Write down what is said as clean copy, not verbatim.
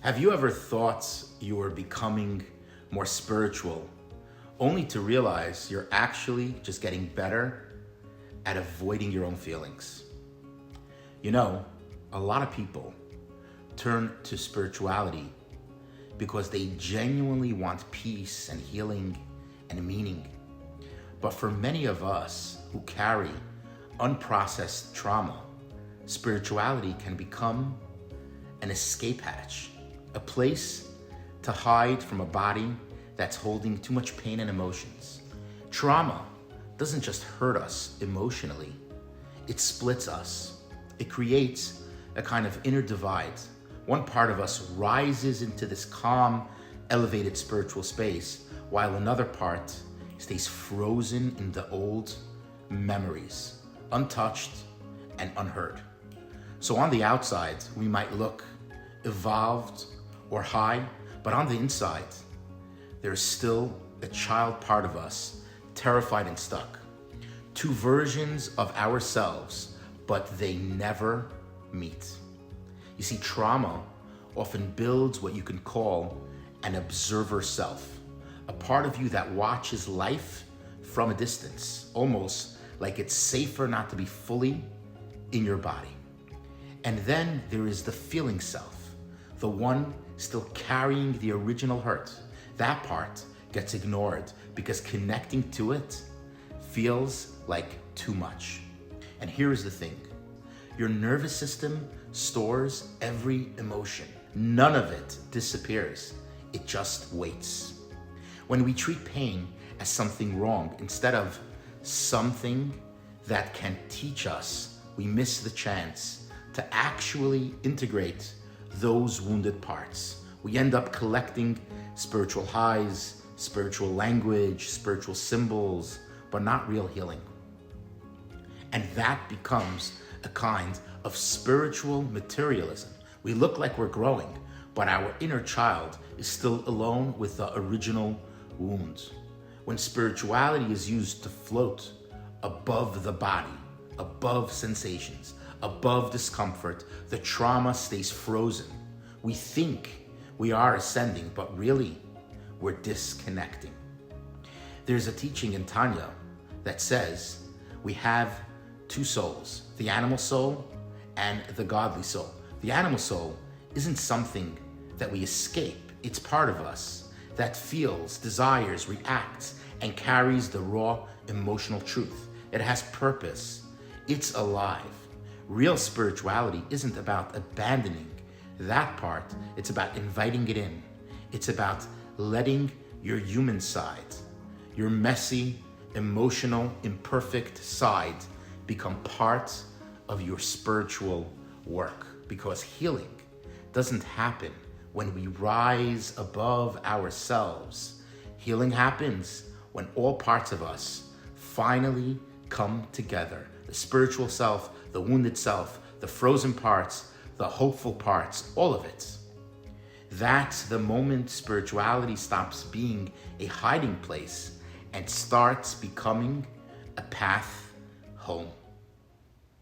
Have you ever thought you were becoming more spiritual, only to realize you're actually just getting better at avoiding your own feelings? You know, a lot of people turn to spirituality because they genuinely want peace and healing and meaning. But for many of us who carry unprocessed trauma, spirituality can become an escape hatch, a place to hide from a body that's holding too much pain and emotions. Trauma doesn't just hurt us emotionally, it splits us. It creates a kind of inner divide. One part of us rises into this calm, elevated spiritual space, while another part stays frozen in the old memories, untouched and unheard. So on the outside, we might look evolved or high, but on the inside, there's still a child part of us, terrified and stuck. Two versions of ourselves, but they never meet. You see, trauma often builds what you can call an observer self, a part of you that watches life from a distance, almost like it's safer not to be fully in your body. And then there is the feeling self, the one still carrying the original hurt. That part gets ignored because connecting to it feels like too much. And here is the thing. Your nervous system stores every emotion. None of it disappears. It just waits. When we treat pain as something wrong instead of something that can teach us, we miss the chance to actually integrate those wounded parts. We end up collecting spiritual highs, spiritual language, spiritual symbols, but not real healing. And that becomes a kind of spiritual materialism. We look like we're growing, but our inner child is still alone with the original wound. When spirituality is used to float above the body, above sensations, above discomfort, the trauma stays frozen. We think we are ascending, but really we're disconnecting. There's a teaching in Tanya that says we have two souls, the animal soul and the godly soul. The animal soul isn't something that we escape. It's part of us that feels, desires, reacts, and carries the raw emotional truth. It has purpose. It's alive. Real spirituality isn't about abandoning that part. It's about inviting it in. It's about letting your human side, your messy, emotional, imperfect side become part of your spiritual work. Because healing doesn't happen when we rise above ourselves. Healing happens when all parts of us finally come together. The spiritual self, the wounded self, the frozen parts, the hopeful parts, all of it. That's the moment spirituality stops being a hiding place and starts becoming a path home.